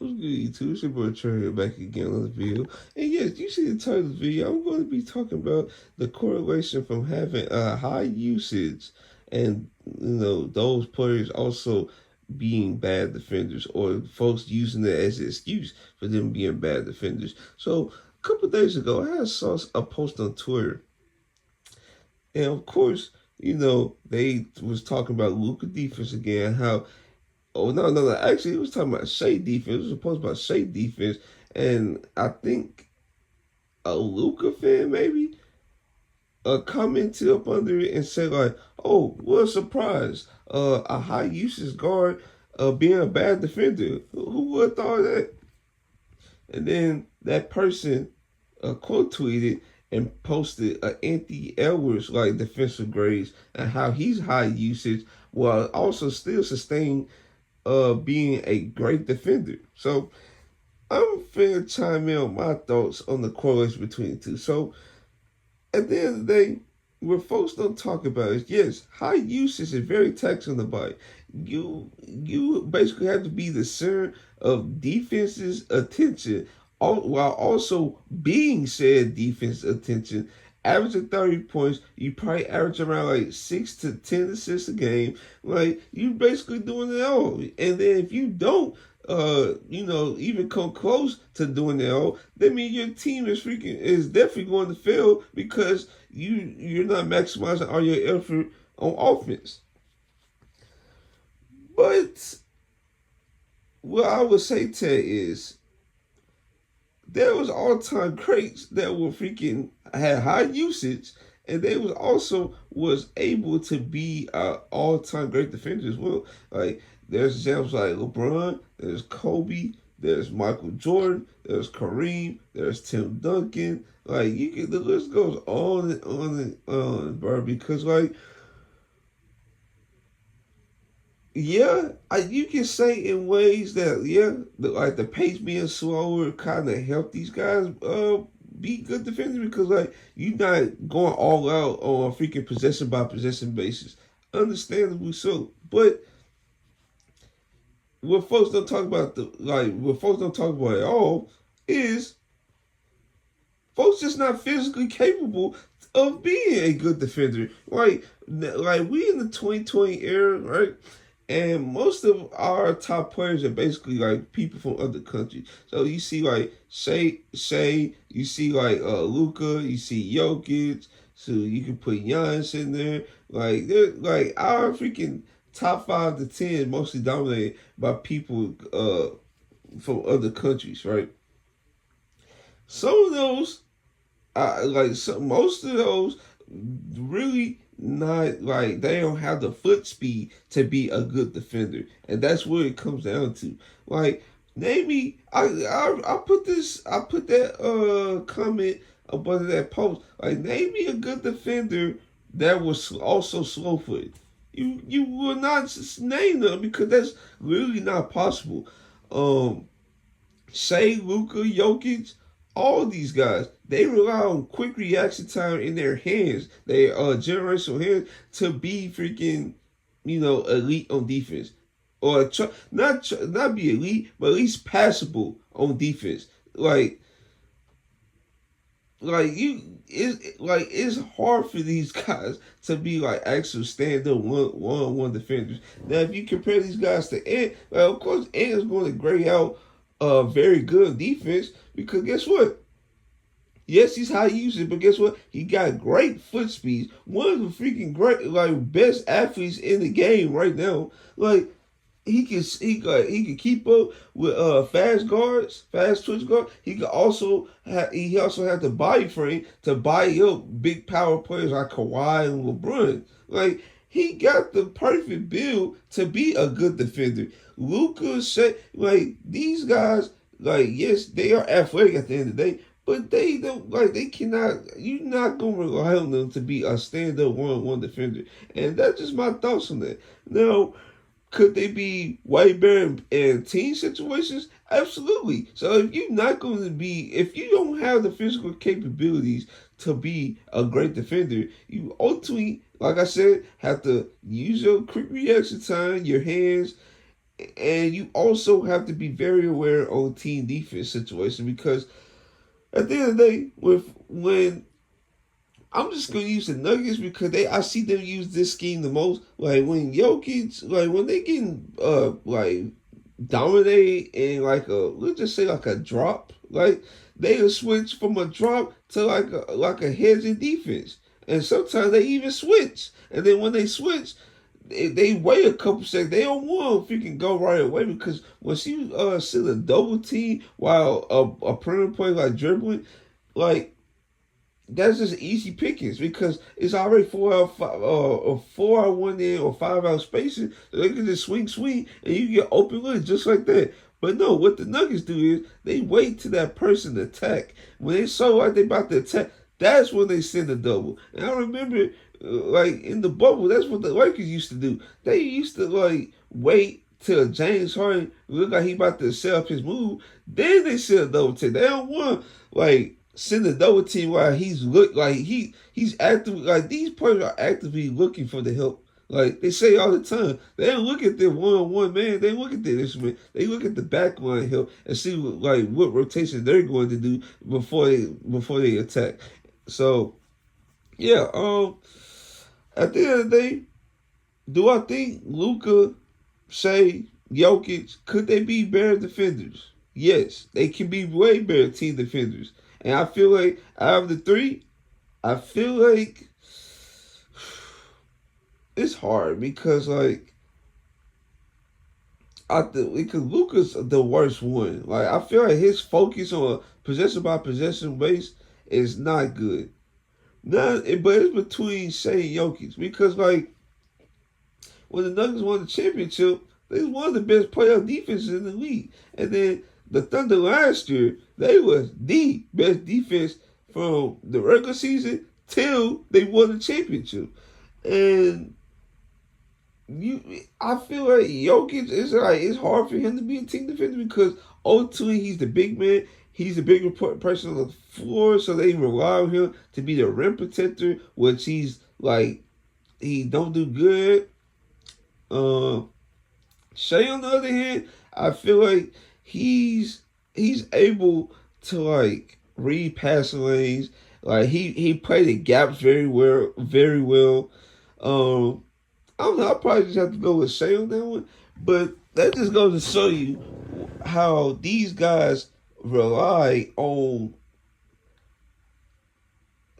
What's good, YouTube? It's your boy Trey here back again on the video. And yes, you see the title of the video. I'm going to be talking about the correlation from having a high usage and those players also being bad defenders, or folks using it as an excuse for them being bad defenders. So a couple of days ago, I saw a post on Twitter, and of course, they was talking about Luka defense again, how oh no. Actually, it was talking about Shea defense. It was a post about Shea defense, and I think a Luca fan maybe commented up under it and said like, "Oh, what a surprise! A high usage guard being a bad defender. Who would have thought that?" And then that person quote tweeted and posted Anthony Edwards like defensive grades and how he's high usage while also still sustaining being a great defender. So I'm finna chime in on my thoughts on the correlation between the two. So at the end of the day, what folks don't talk about is yes, high usage is very taxing on the body. You basically have to be the center of defense's attention, while also being said defense attention. Averaging 30 points, you probably average around like 6 to 10 assists a game. Like you basically doing it all. And then if you don't even come close to doing that all, that means your team is definitely going to fail because you're not maximizing all your effort on offense. But what I would say to it is there was all-time greats that were freaking had high usage, and they was able to be all-time great defenders as well. Like there's examples like LeBron, there's Kobe, there's Michael Jordan, there's Kareem, there's Tim Duncan. Like the list goes on and on and on, bro. Because like yeah, you can say in ways that like the pace being slower kind of help these guys be good defenders because like you're not going all out on a freaking possession by possession basis, understandably so. But what folks don't talk about what folks don't talk about at all is folks just not physically capable of being a good defender. Like we in the 2020 era, right? And most of our top players are basically like people from other countries. So you see like Shea, you see like Luka, you see Jokic. So you can put Giannis in there. Like they're like our freaking top 5 to 10 is mostly dominated by people from other countries, right? Some of those, most of those, really not like they don't have the foot speed to be a good defender, and that's what it comes down to. Like, name me, I put that comment up under that post. Like, name me a good defender that was also slow footed. You will not name them because that's really not possible. Shea, Luka, Jokic, all these guys, they rely on quick reaction time in their hands. They generational hands to be freaking, elite on defense, or not be elite, but at least passable on defense. It's hard for these guys to be like actual stand up one defenders. Now if you compare these guys to Ant, well, of course Ant is going to grade out very good defense because guess what? Yes, he's high usage, but guess what? He got great foot speeds. One of the freaking great, like, best athletes in the game right now. Like, he can keep up with fast twitch guards. He also had the body frame to buy up big power players like Kawhi and LeBron. Like, he got the perfect build to be a good defender. Luka said, like, these guys, like, yes, they are athletic at the end of the day, but they don't they cannot. You're not gonna rely on them to be a stand-up one-on-one defender, and that's just my thoughts on that. Now, could they be way better in team situations? Absolutely. So if you don't have the physical capabilities to be a great defender, you ultimately, like I said, have to use your quick reaction time, your hands, And you also have to be very aware on team defense situation because at the end of the day, when I'm just gonna use the Nuggets because I see them use this scheme the most. Like when Jokic, like when they getting like dominate in like a, let's just say like a drop, like they'll switch from a drop to like a hedging defense, and sometimes they even switch. And then when they switch, they wait a couple seconds. They don't want if you can go right away because once you see a double team while a perimeter player like dribbling, like that's just easy pickings because it's already 4 out 1 in or 5 out spacing. So they can just swing, and you get open looks just like that. But no, what the Nuggets do is they wait till that person attack. When they saw like they about to attack, that's when they send a double. And I remember, like in the bubble, that's what the Lakers used to do. They used to like wait till James Harden look like he about to set up his move. Then they send a double take. They don't want like send a double team while he's look like he's actively like these players are actively looking for the help. Like they say all the time, they don't look at their one-on-one man. They look at their instrument. They look at the backline help and see what rotation they're going to do before they attack. So yeah, at the end of the day, do I think Luka, Shea, Jokic could they be better defenders? Yes, they can be way better team defenders. And I feel like out of the three, I feel like it's hard because like I think because Luka's the worst one. Like I feel like his focus on possession by possession base is not good. Not, but it's between Shea and Jokic because like when the Nuggets won the championship, they was one of the best playoff defenses in the league. And then the Thunder last year, they was the best defense from the regular season till they won the championship. And I feel like Jokic is like it's hard for him to be a team defender because ultimately he's the big man. He's the bigger person on the floor, so they rely on him to be the rim protector, which he's like he don't do good. Shea on the other hand, I feel like he's able to like read passing lanes. Like he played the gaps very well, very well. I don't know. I'll probably just have to go with Shea on that one. But that just goes to show you how these guys rely on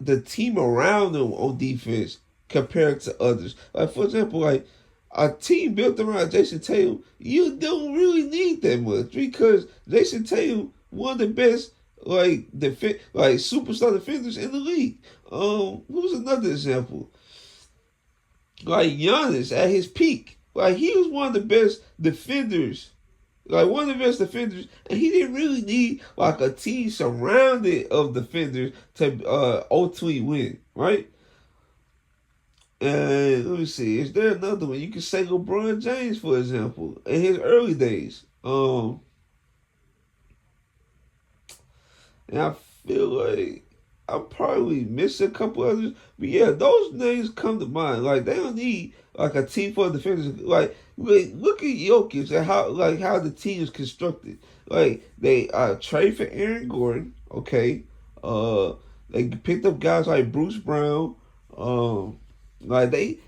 the team around them on defense compared to others. Like for example, like a team built around Jason Tatum, you don't really need that much because Jason Tatum one of the best like superstar defenders in the league. Who's another example? Like Giannis at his peak. Like he was one of the best defenders. Like one of the best defenders, and he didn't really need like a team surrounded of defenders to ultimately win, right? And let me see, is there another one? You can say LeBron James, for example, in his early days. And I feel like I'm probably missing a couple others. But yeah, those names come to mind. Like they don't need like a team full of defenders. Like look at Jokic and how the team is constructed. Like they trade for Aaron Gordon, okay. They picked up guys like Bruce Brown. Like they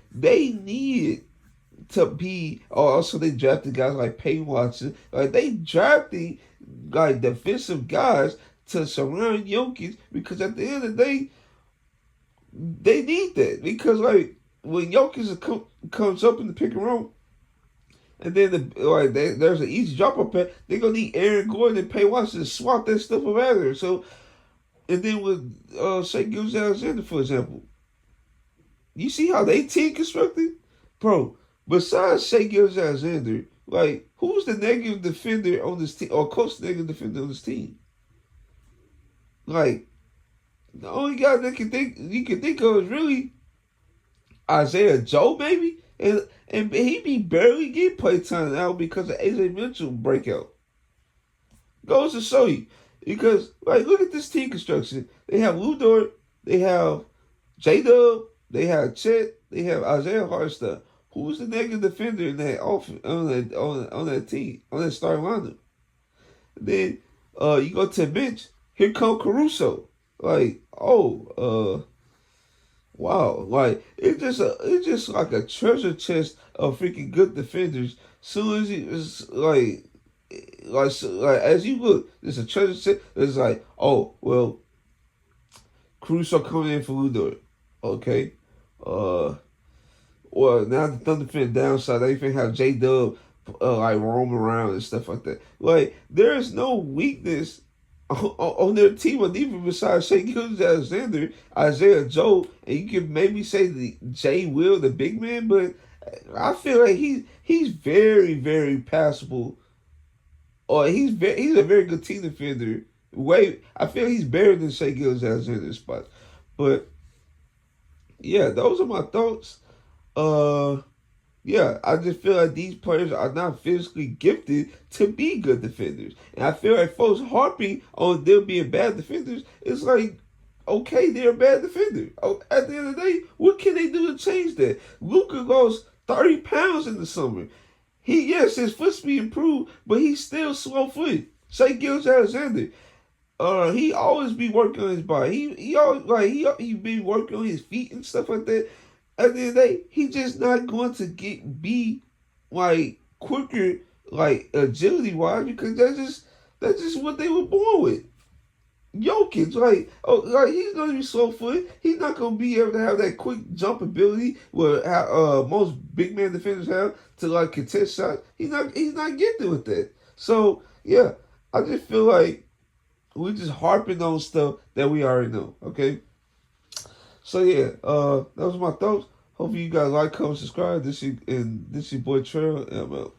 need to be. Oh, also they drafted guys like Peyton Watson. Like they drafted like defensive guys to surround Jokic because at the end of the day, they need that because like when Jokic comes up in the pick and roll, and then there's an easy drop up pass, they're gonna need Aaron Gordon and Peyton Watson to swap that stuff up out of there. So, and then with Shai Gilgeous-Alexander, for example, you see how they team constructed, bro. Besides Shai Gilgeous-Alexander, like who's the negative defender on this team or close negative defender on this team? Like the only guy that you can think of is really Isaiah Joe, maybe, and he be barely getting play time now because of AJ Mitchell breakout. Goes to show you because like look at this team construction. They have Lu Dort, they have J Dub, they have Chet, they have Isaiah Hartenstein. Who's the negative defender in that on that team, on that starting lineup? Then you go to the bench. Here come Caruso. Like, wow. Like it's just like a treasure chest of freaking good defenders. Soon as you it's like as you look, there's a treasure chest. It's like, oh well, Caruso coming in for Ludor. Okay. Well, now the Thunder fin downside, they think have J Dub like roam around and stuff like that. Like there is no weakness on their team, or even besides Shai Gilgeous-Alexander, Isaiah Joe, and you can maybe say the Jay Will, the big man, but I feel like he's very very passable, or he's a very good team defender. I feel he's better than Shai Gilgeous-Alexander spots, but yeah, those are my thoughts. Uh, yeah, I just feel like these players are not physically gifted to be good defenders. And I feel like folks harping on them being bad defenders, it's like, okay, they're a bad defender. Oh, at the end of the day, what can they do to change that? Luka lost 30 pounds in the summer. Yes, his foot speed improved, but he's still slow foot. Shai Gilgeous-Alexander. He always be working on his body. He always he be working on his feet and stuff like that. At the end of the day, he just not going to be like quicker, like agility wise, because that's just what they were born with. Jokic, he's gonna be slow footed. He's not gonna be able to have that quick jump ability where most big man defenders have to like contest shots. He's not getting with that. So yeah, I just feel like we're just harping on stuff that we already know. Okay. So yeah, that was my thoughts. Hopefully you guys like, comment, subscribe. This your boy Trail, and I'm out.